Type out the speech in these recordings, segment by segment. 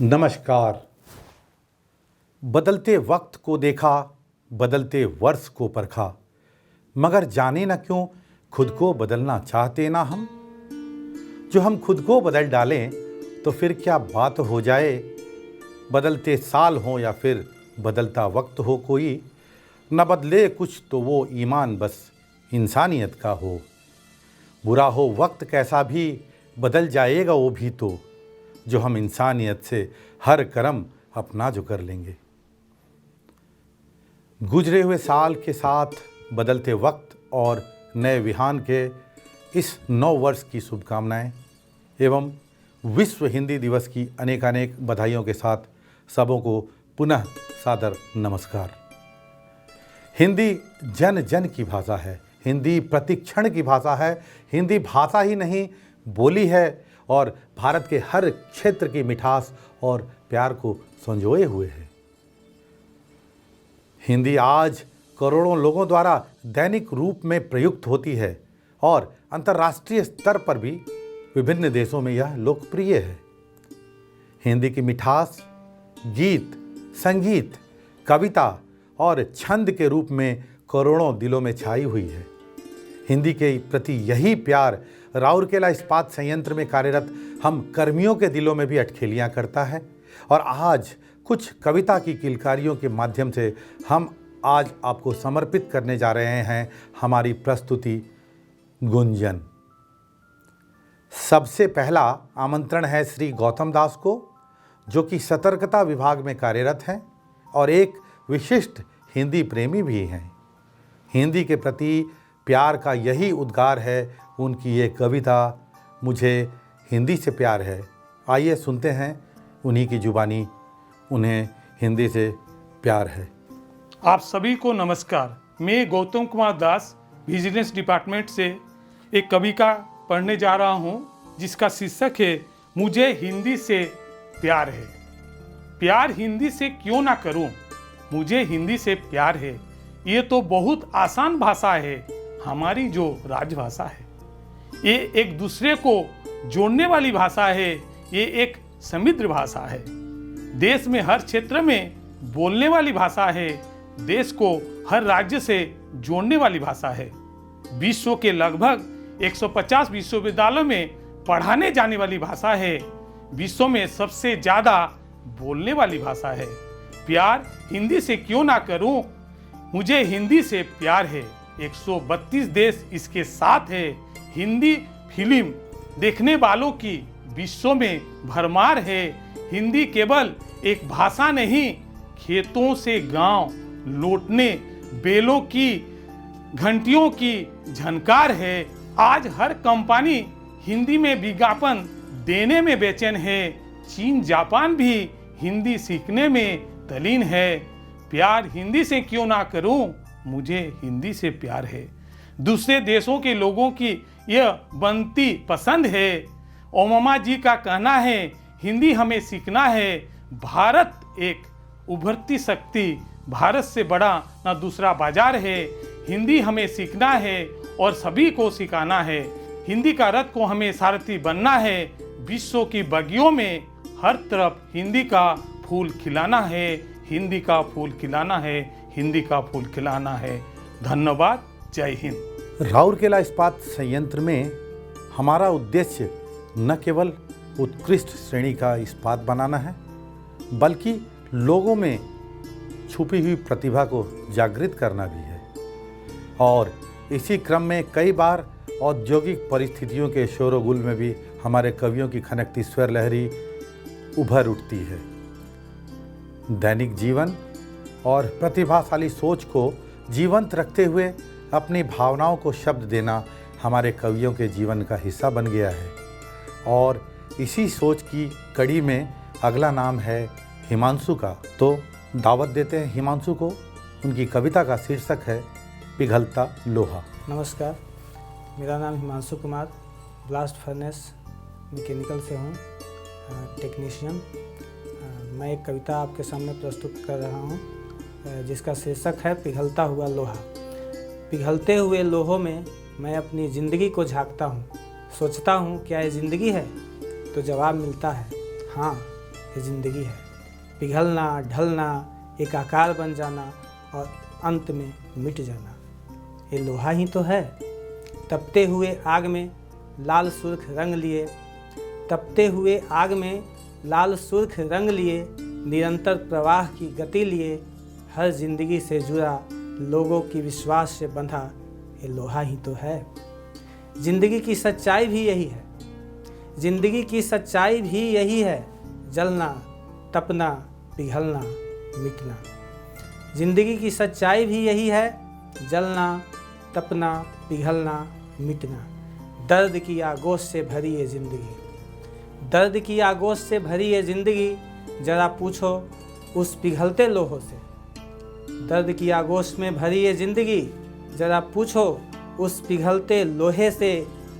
नमस्कार। बदलते वक्त को देखा, बदलते वर्ष को परखा, मगर जाने न क्यों खुद को बदलना चाहते ना हम। जो हम खुद को बदल डालें तो फिर क्या बात हो जाए। बदलते साल हो या फिर बदलता वक्त हो, कोई न बदले कुछ तो वो ईमान बस इंसानियत का हो। बुरा हो वक्त कैसा भी बदल जाएगा वो भी तो, जो हम इंसानियत से हर कर्म अपना जो कर लेंगे। गुजरे हुए साल के साथ बदलते वक्त और नए विहान के इस नव वर्ष की शुभकामनाएं एवं विश्व हिंदी दिवस की अनेकानेक बधाइयों के साथ सबों को पुनः सादर नमस्कार। हिंदी जन जन की भाषा है, हिंदी प्रतिक्षण की भाषा है। हिंदी भाषा ही नहीं, बोली है और भारत के हर क्षेत्र की मिठास और प्यार को संजोए हुए है। हिंदी आज करोड़ों लोगों द्वारा दैनिक रूप में प्रयुक्त होती है और अंतर्राष्ट्रीय स्तर पर भी विभिन्न देशों में यह लोकप्रिय है। हिंदी की मिठास गीत, संगीत, कविता और छंद के रूप में करोड़ों दिलों में छाई हुई है। हिंदी के प्रति यही प्यार राउरकेला इस्पात संयंत्र में कार्यरत हम कर्मियों के दिलों में भी अटखेलियां करता है। और आज कुछ कविता की किलकारियों के माध्यम से हम आज आपको समर्पित करने जा रहे हैं हमारी प्रस्तुति गुंजन। सबसे पहला आमंत्रण है श्री गौतम दास को, जो कि सतर्कता विभाग में कार्यरत हैं और एक विशिष्ट हिंदी प्रेमी भी हैं। हिंदी के प्रति प्यार का यही उद्गार है उनकी ये कविता, मुझे हिंदी से प्यार है। आइए सुनते हैं उन्हीं की जुबानी, उन्हें हिंदी से प्यार है। आप सभी को नमस्कार। मैं गौतम कुमार दास बिजनेस डिपार्टमेंट से एक कविता पढ़ने जा रहा हूँ, जिसका शीर्षक है मुझे हिंदी से प्यार है। प्यार हिंदी से क्यों ना करूँ, मुझे हिंदी से प्यार है। ये तो बहुत आसान भाषा है, हमारी जो राजभाषा है। ये एक दूसरे को जोड़ने वाली भाषा है, ये एक समृद्ध भाषा है। देश में हर क्षेत्र में बोलने वाली भाषा है, देश को हर राज्य से जोड़ने वाली भाषा है। विश्व के लगभग 150 विश्वविद्यालयों में पढ़ाने जाने वाली भाषा है। विश्व में सबसे ज्यादा बोलने वाली भाषा है। प्यार हिंदी से क्यों ना करूं, मुझे हिंदी से प्यार है। 132 देश इसके साथ है। हिंदी फिल्म देखने वालों की विश्व में भरमार है। हिंदी केवल एक भाषा नहीं, खेतों से गांव लौटने बेलों की घंटियों की झनकार है। आज हर कंपनी हिंदी में विज्ञापन देने में बेचैन है। चीन जापान भी हिंदी सीखने में तल्लीन है। प्यार हिंदी से क्यों ना करूं, मुझे हिंदी से प्यार है। दूसरे देशों के लोगों की यह बनती पसंद है। ओबामा जी का कहना है हिंदी हमें सीखना है। भारत एक उभरती शक्ति, भारत से बड़ा ना दूसरा बाजार है। हिंदी हमें सीखना है और सभी को सिखाना है। हिंदी का रथ को हमें सारथी बनना है। विश्व की बगियों में हर तरफ हिंदी का फूल खिलाना है। हिंदी का फूल खिलाना है, हिंदी का फूल खिलाना है। धन्यवाद। जय हिंद। राउरकेला इस्पात संयंत्र में हमारा उद्देश्य न केवल उत्कृष्ट श्रेणी का इस्पात बनाना है, बल्कि लोगों में छुपी हुई प्रतिभा को जागृत करना भी है। और इसी क्रम में कई बार औद्योगिक परिस्थितियों के शोरगुल में भी हमारे कवियों की खनकती स्वर लहरी उभर उठती है। दैनिक जीवन और प्रतिभाशाली सोच को जीवंत रखते हुए अपनी भावनाओं को शब्द देना हमारे कवियों के जीवन का हिस्सा बन गया है। और इसी सोच की कड़ी में अगला नाम है हिमांशु का। तो दावत देते हैं हिमांशु को। उनकी कविता का शीर्षक है पिघलता लोहा। नमस्कार, मेरा नाम Himanshu Kumar, blast furnace mechanical से हूँ, टेक्नीशियन। मैं एक कविता आपके सामने प्रस्तुत कर रहा हूँ, जिसका शीर्षक है पिघलता हुआ लोहा। पिघलते हुए लोहों में मैं अपनी ज़िंदगी को झांकता हूँ। सोचता हूँ क्या ये ज़िंदगी है, तो जवाब मिलता है हाँ, ये ज़िंदगी है। पिघलना, ढलना, एक आकार बन जाना और अंत में मिट जाना, ये लोहा ही तो है। तपते हुए आग में लाल सुर्ख रंग लिए, तपते हुए आग में लाल सुर्ख रंग लिए, निरंतर प्रवाह की गति लिए, हर जिंदगी से जुड़ा, लोगों की विश्वास से बंधा, ये लोहा ही तो है। जिंदगी की सच्चाई भी यही है, जिंदगी की सच्चाई भी यही है। जलना, तपना, पिघलना, मिटना। जिंदगी की सच्चाई भी यही है, जलना, तपना, पिघलना, मिटना। दर्द की आगोश से भरी है ज़िंदगी, दर्द की आगोश से भरी है ज़िंदगी, जरा पूछो उस पिघलते लोहों से। दर्द की आगोश में भरी है ज़िंदगी, जरा पूछो उस पिघलते लोहे से।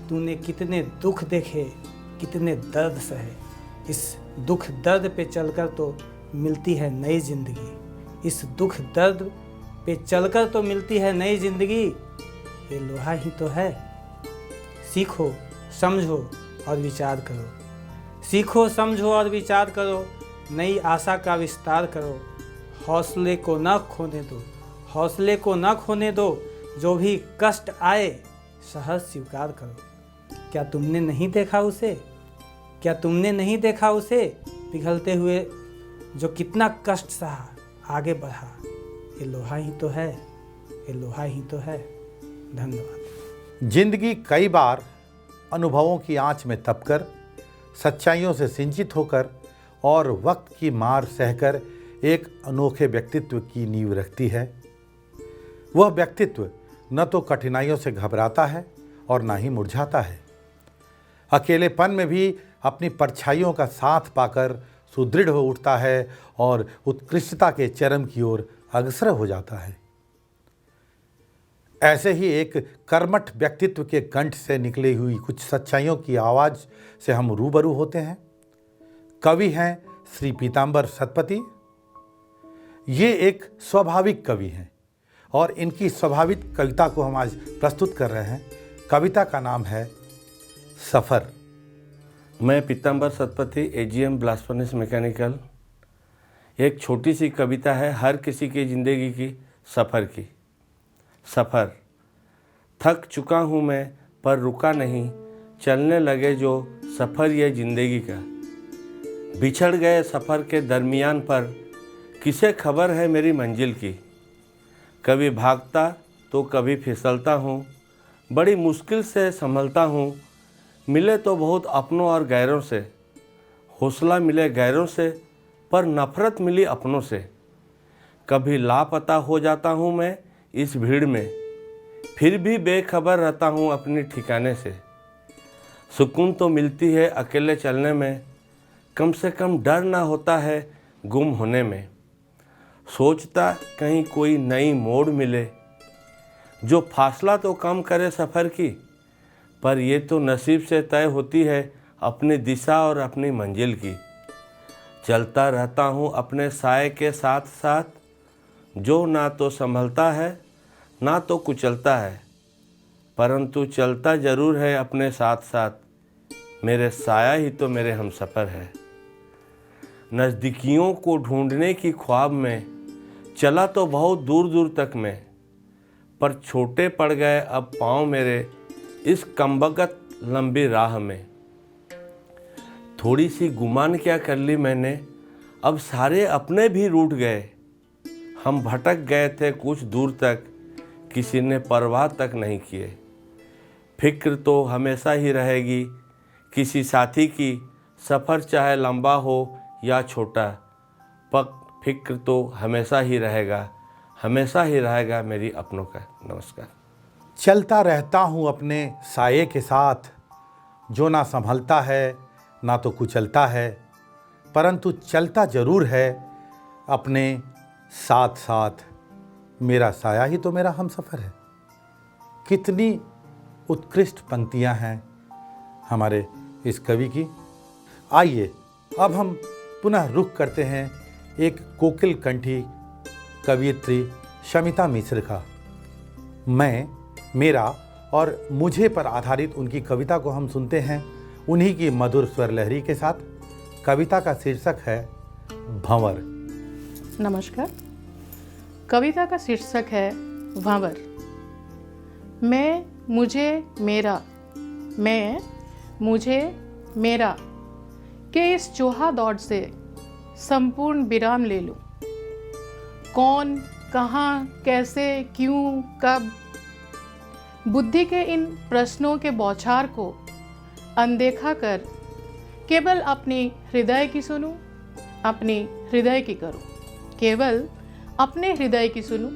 तूने कितने दुख देखे, कितने दर्द सहे, इस दुख दर्द पे चलकर तो मिलती है नई ज़िंदगी। इस दुख दर्द पे चलकर तो मिलती है नई ज़िंदगी, ये लोहा ही तो है। सीखो, समझो और विचार करो, सीखो, समझो और विचार करो, नई आशा का विस्तार करो। हौसले को न खोने दो, हौसले को न खोने दो, जो भी कष्ट आए सहज स्वीकार करो। क्या तुमने नहीं देखा उसे, क्या तुमने नहीं देखा उसे, पिघलते हुए जो कितना कष्ट सहा, आगे बढ़ा। ये लोहा ही तो है, ये लोहा ही तो है। धन्यवाद। जिंदगी कई बार अनुभवों की आंच में तपकर, सच्चाइयों से सिंचित होकर और वक्त की मार सहकर एक अनोखे व्यक्तित्व की नींव रखती है। वह व्यक्तित्व न तो कठिनाइयों से घबराता है और न ही मुरझाता है। अकेलेपन में भी अपनी परछाइयों का साथ पाकर सुदृढ़ हो उठता है और उत्कृष्टता के चरम की ओर अग्रसर हो जाता है। ऐसे ही एक कर्मठ व्यक्तित्व के कंठ से निकली हुई कुछ सच्चाइयों की आवाज़ से हम रूबरू होते हैं। कवि हैं श्री पीताम्बर सतपथी। ये एक स्वाभाविक कवि हैं और इनकी स्वाभाविक कविता को हम आज प्रस्तुत कर रहे हैं। कविता का नाम है सफ़र। मैं Pitambar Satpathy, AGM blast furnace mechanical. एक छोटी सी कविता है हर किसी की ज़िंदगी की सफ़र की। सफ़र। थक चुका हूँ मैं पर रुका नहीं, चलने लगे जो सफ़र ये ज़िंदगी का। बिछड़ गए सफ़र के दरमियान पर, किसे खबर है मेरी मंजिल की। कभी भागता तो कभी फिसलता हूँ, बड़ी मुश्किल से संभलता हूँ। मिले तो बहुत अपनों और गैरों से, हौसला मिले गैरों से, पर नफ़रत मिली अपनों से। कभी लापता हो जाता हूँ मैं इस भीड़ में, फिर भी बेखबर रहता हूँ अपने ठिकाने से। सुकून तो मिलती है अकेले चलने में, कम से कम डर ना होता है गुम होने में। सोचता कहीं कोई नई मोड़ मिले, जो फासला तो कम करे सफ़र की, पर ये तो नसीब से तय होती है अपनी दिशा और अपनी मंजिल की। चलता रहता हूँ अपने साए के साथ साथ, जो ना तो संभलता है ना तो कुचलता है, परंतु चलता ज़रूर है अपने साथ साथ। मेरे साया ही तो मेरे हमसफ़र है। नज़दीकियों को ढूंढने की ख्वाब में चला तो बहुत दूर दूर तक मैं, पर छोटे पड़ गए अब पाँव मेरे इस कमबख्त लंबी राह में। थोड़ी सी गुमान क्या कर ली मैंने, अब सारे अपने भी रूठ गए। हम भटक गए थे कुछ दूर तक, किसी ने परवाह तक नहीं किए। फिक्र तो हमेशा ही रहेगी किसी साथी की, सफ़र चाहे लंबा हो या छोटा, पर फिक्र तो हमेशा ही रहेगा, हमेशा ही रहेगा मेरी अपनों का। नमस्कार। चलता रहता हूँ अपने साये के साथ, जो ना संभलता है ना तो कुचलता है, परंतु चलता ज़रूर है अपने साथ साथ। मेरा साया ही तो मेरा हमसफ़र है। कितनी उत्कृष्ट पंक्तियाँ हैं हमारे इस कवि की। आइए अब हम पुनः रुख करते हैं एक कोकिल कंठी कवयित्री शमिता मिश्र का। मैं, मेरा और मुझे पर आधारित उनकी कविता को हम सुनते हैं उन्हीं की मधुर स्वर लहरी के साथ। कविता का शीर्षक है भंवर। नमस्कार। कविता का शीर्षक है भंवर। मैं मुझे मेरा के इस चोहा दौड़ से संपूर्ण विराम ले लूं। कौन, कहाँ, कैसे, क्यों, कब, बुद्धि के इन प्रश्नों के बौछार को अनदेखा कर केवल अपनी हृदय की सुनूं, अपनी हृदय की करूं। केवल अपने हृदय की सुनूं,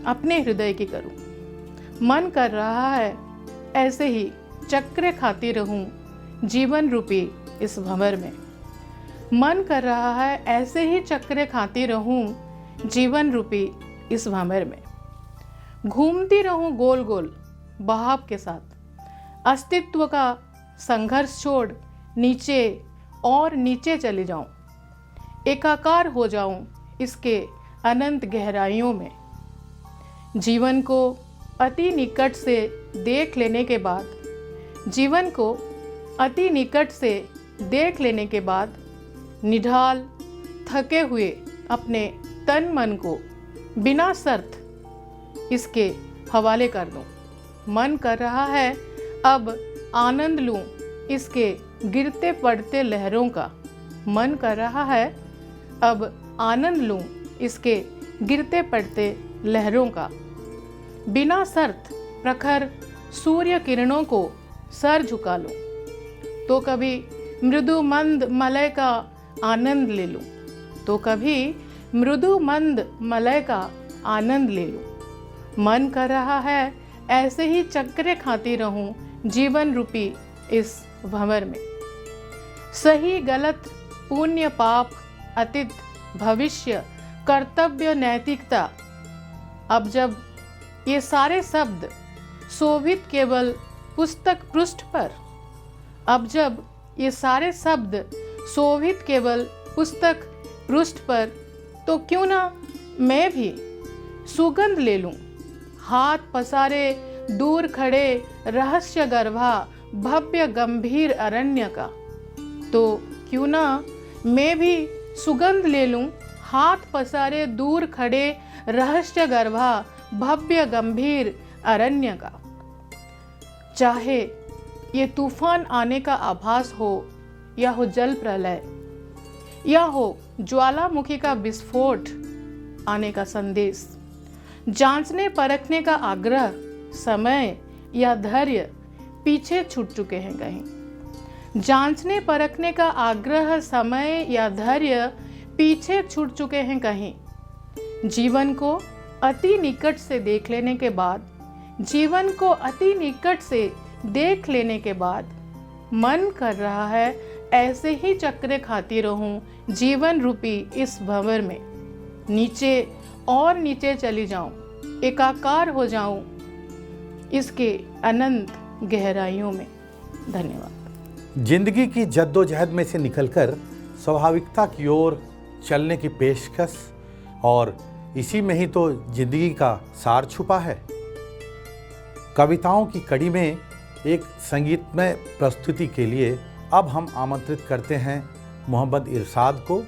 अपने हृदय की करूं। मन कर रहा है ऐसे ही चक्र खाती रहूं जीवन रूपी इस भंवर में। मन कर रहा है ऐसे ही चक्र खाती रहूं जीवन रूपी इस भंवर में। घूमती रहूं गोल गोल बहाव के साथ। अस्तित्व का संघर्ष छोड़ नीचे और नीचे चले जाऊं। एकाकार हो जाऊं इसके अनंत गहराइयों में। जीवन को अति निकट से देख लेने के बाद, जीवन को अति निकट से देख लेने के बाद निढाल थके हुए अपने तन मन को बिना शर्त इसके हवाले कर दूं। मन कर रहा है अब आनंद लूं इसके गिरते पड़ते लहरों का। मन कर रहा है अब आनंद लूं इसके गिरते पड़ते लहरों का। बिना शर्त प्रखर सूर्य किरणों को सर झुका लूं, तो कभी मृदु मंद मलय का आनंद ले लूं, तो कभी मृदु मंद मलय का आनंद ले लूं। मन कर रहा है ऐसे ही चक्कर खाती रहूं जीवन रूपी इस भंवर में। सही गलत, पुण्य पाप, अतीत भविष्य, कर्तव्य नैतिकता, अब जब ये सारे शब्द शोभित केवल पुस्तक पृष्ठ पर, अब जब ये सारे शब्द शोभित केवल पुस्तक पृष्ठ पर, तो क्यों ना मैं भी सुगंध ले लूं। हाथ पसारे दूर खड़े रहस्य गर्भा भव्य गंभीर अरण्य का, तो क्यों ना मैं भी सुगंध ले लूं। हाथ पसारे दूर खड़े रहस्य गर्भा भव्य गंभीर अरण्य का। चाहे ये तूफान आने का आभास हो, या हो जल प्रलय, या हो ज्वालामुखी का विस्फोट आने का संदेश, जांचने परखने का आग्रह समय या धैर्य पीछे छूट चुके हैं कहीं। जांचने परखने का आग्रह समय या धैर्य पीछे छूट चुके हैं कहीं। जीवन को अति निकट से देख लेने के बाद, जीवन को अति निकट से देख लेने के बाद मन कर रहा है ऐसे ही चक्कर खाती रहूं जीवन रूपी इस भंवर में। नीचे और नीचे चली जाऊं, एकाकार हो जाऊं इसके अनंत गहराइयों में। धन्यवाद। जिंदगी की जद्दोजहद में से निकलकर स्वाभाविकता की ओर चलने की पेशकश, और इसी में ही तो जिंदगी का सार छुपा है। कविताओं की कड़ी में एक संगीतमय प्रस्तुति के लिए अब हम आमंत्रित करते हैं मोहम्मद इरशाद को,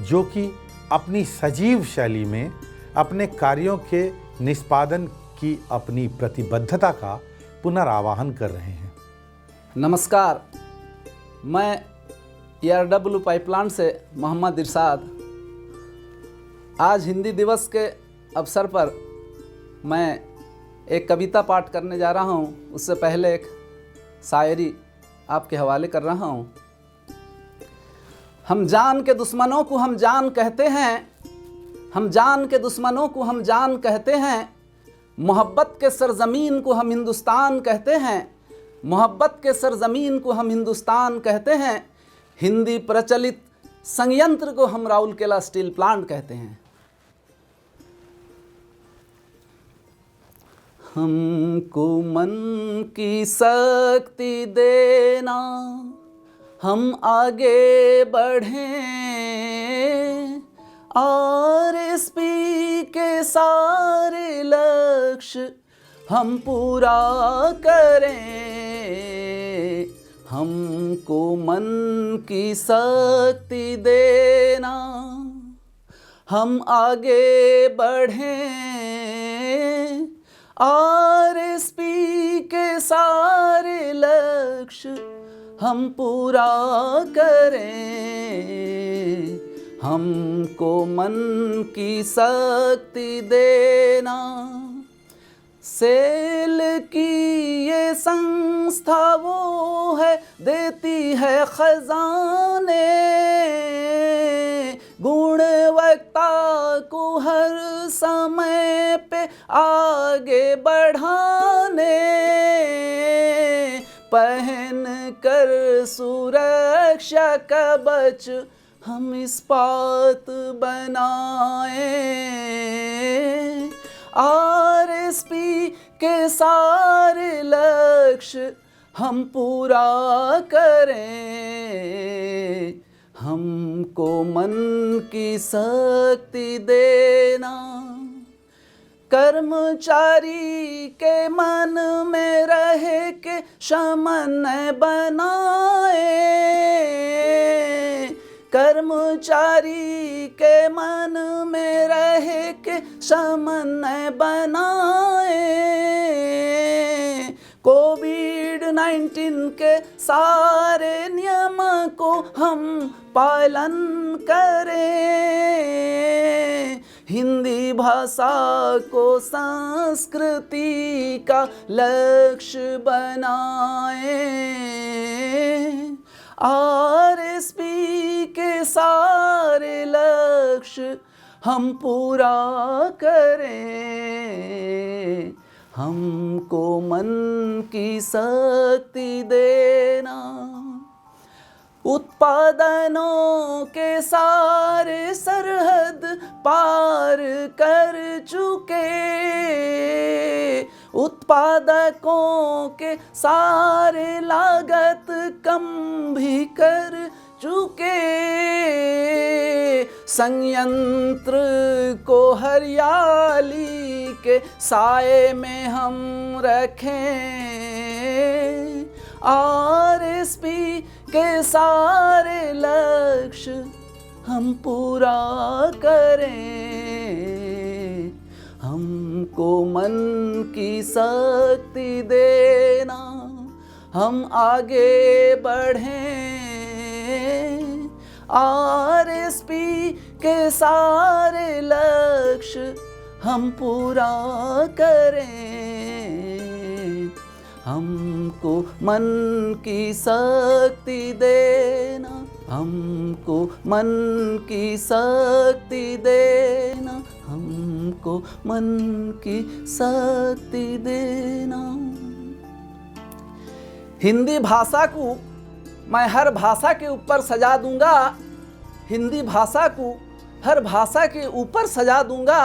जो कि अपनी सजीव शैली में अपने कार्यों के निष्पादन की अपनी प्रतिबद्धता का पुनरावाहन कर रहे हैं। नमस्कार, मैं ERW पाइपलाइन से मोहम्मद इरशाद। आज हिंदी दिवस के अवसर पर मैं एक कविता पाठ करने जा रहा हूँ। उससे पहले एक शायरी आपके हवाले कर रहा हूँ। हम जान के दुश्मनों को हम जान कहते हैं, हम जान के दुश्मनों को हम जान कहते हैं। मोहब्बत के सरजमीन को हम हिंदुस्तान कहते हैं, मोहब्बत के सरजमीन को हम हिंदुस्तान कहते हैं। हिंदी प्रचलित संयंत्र को हम राउरकेला स्टील प्लांट कहते हैं। हमको मन की शक्ति देना, हम आगे बढ़ें, RSP के सारे लक्ष्य हम पूरा करें। हमको मन की शक्ति देना, हम आगे बढ़ें, आरएसपी के सारे लक्ष्य हम पूरा करें। हमको मन की शक्ति देना, सेल की ये संस्था वो है, देती है खजाने, गुणवत्ता को हर समय पे आगे बढ़ाने, पहन कर सुरक्षा कवच हम इस्पात बनाएं। आरएसपी के सारे लक्ष्य हम पूरा करें। हमको मन की शक्ति देना, कर्मचारी के मन में रहे के समन्वय बनाए, कर्मचारी के मन में रहे के समन्वय बनाए। कोविड-19 के सारे नियम को हम पालन करें, हिंदी भाषा को संस्कृति का लक्ष्य बनाएं। आरएसपी के सारे लक्ष्य हम पूरा करें। हमको मन की शक्ति देना, उत्पादनों के सारे सरहद पार कर चुके, उत्पादकों के सारे लागत कम भी कर चुके, संयंत्र को हरियाली के साए में हम रखें। आरएसपी के सारे लक्ष्य हम पूरा करें। हमको मन की शक्ति देना, हम आगे बढ़ें। आरएसपी के सारे लक्ष्य हम पूरा करें। हमको मन की शक्ति देना, हमको मन की शक्ति देना, हमको मन की शक्ति देना। हिंदी भाषा को मैं हर भाषा के ऊपर सजा दूंगा, हिंदी भाषा को हर भाषा के ऊपर सजा दूंगा।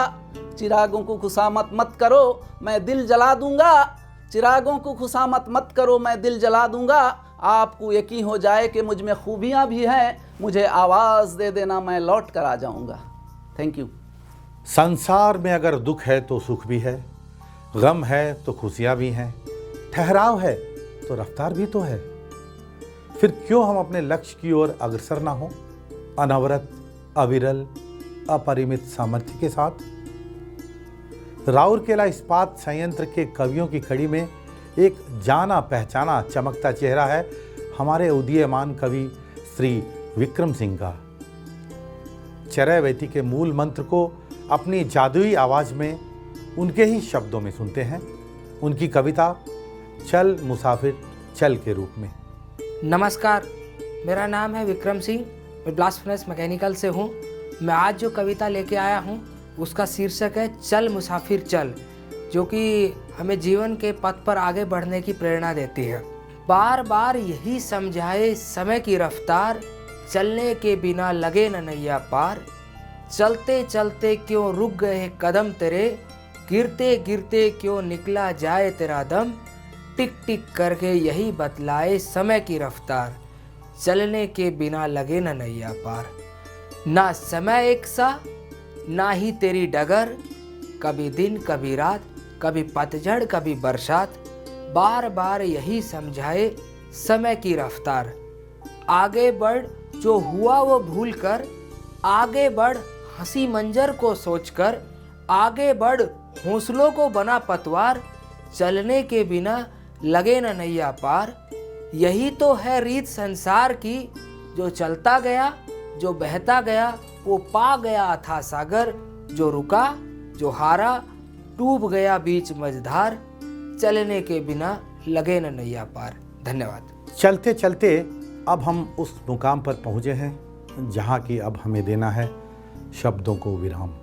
चिरागों को खुशामत मत करो, मैं दिल जला दूंगा। चिरागों को खुशामत मत करो, मैं दिल जला दूंगा। आपको यकीन हो जाए कि मुझ में खूबियाँ भी हैं, मुझे आवाज़ दे देना, मैं लौट कर आ जाऊंगा। Thank you. संसार में अगर दुख है तो सुख भी है, गम है तो खुशियाँ भी हैं, ठहराव है तो रफ्तार भी तो है। फिर क्यों हम अपने लक्ष्य की ओर अग्रसर ना हो, अनवरत, अविरल, अपरिमित सामर्थ्य के साथ। राउरकेला इस्पात संयंत्र के कवियों की कड़ी में एक जाना पहचाना चमकता चेहरा है हमारे उदीयमान कवि श्री विक्रम सिंह का। चरैवेती के मूल मंत्र को अपनी जादुई आवाज़ में उनके ही शब्दों में सुनते हैं, उनकी कविता चल मुसाफिर चल के रूप में। नमस्कार, मेरा नाम है विक्रम सिंह, मैं ब्लास्ट फर्नेस मैकेनिकल से हूँ। मैं आज जो कविता लेके आया हूँ उसका शीर्षक है चल मुसाफिर चल, जो कि हमें जीवन के पथ पर आगे बढ़ने की प्रेरणा देती है। बार बार यही समझाए समय की रफ्तार, चलने के बिना लगे न नैया पार। चलते चलते क्यों रुक गए कदम तेरे, गिरते गिरते क्यों निकला जाए तेरा दम। टिक टिक करके यही बतलाए समय की रफ्तार, चलने के बिना लगे न नैया पार। ना समय एक सा ना ही तेरी डगर, कभी दिन कभी रात, कभी पतझड़ कभी बरसात। बार बार यही समझाए समय की रफ्तार। आगे बढ़ जो हुआ वो भूल कर, आगे बढ़ हंसी मंजर को सोचकर, आगे बढ़ हौसलों को बना पतवार, चलने के बिना लगे न नैया पार। यही तो है रीत संसार की, जो चलता गया जो बहता गया वो पा गया अथाह सागर। जो रुका जो हारा डूब गया बीच मझधार, चलने के बिना लगे न नैया पार। धन्यवाद। चलते चलते अब हम उस मुकाम पर पहुँचे हैं जहाँ की अब हमें देना है शब्दों को विराम।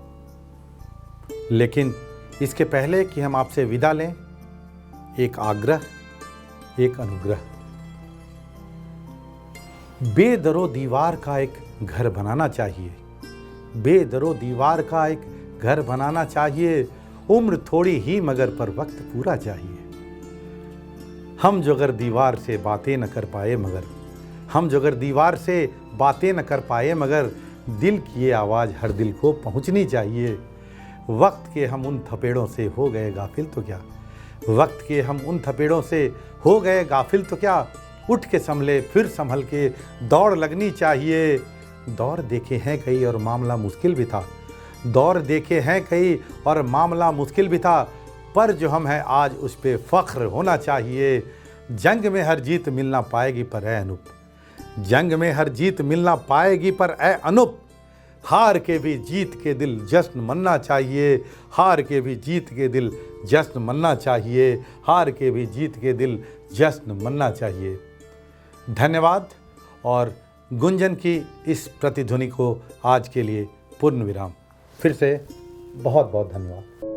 लेकिन इसके पहले कि हम आपसे विदा लें, एक आग्रह, एक अनुग्रह। बेदरो दीवार का एक घर बनाना चाहिए, बेदरो दीवार का एक घर बनाना चाहिए। उम्र थोड़ी ही मगर पर वक्त पूरा चाहिए। हम जो अगर दीवार से बातें न कर पाए मगर, हम जो अगर दीवार से बातें न कर पाए मगर, दिल की ये आवाज़ हर दिल को पहुंचनी चाहिए। वक्त के हम उन थपेड़ों से हो गए गाफिल तो क्या, वक्त के हम उन थपेड़ों से हो गए गाफिल तो क्या। उठ के संभले फिर संभल के दौड़ लगनी चाहिए। दौर देखे हैं कई और मामला मुश्किल भी था, दौर देखे हैं कई और मामला मुश्किल भी था, पर जो हम हैं आज उस पे फ़ख्र होना चाहिए। जंग में हर जीत मिलना पाएगी पर ए अनूप, जंग में हर जीत मिलना पाएगी पर ए अनूप। हार के भी जीत के दिल जश्न मनाना चाहिए, हार के भी जीत के दिल जश्न मनाना चाहिए, हार के भी जीत के दिल जश्न मनाना चाहिए। धन्यवाद। और गुंजन की इस प्रतिध्वनि को आज के लिए पूर्ण विराम। फिर से बहुत बहुत धन्यवाद।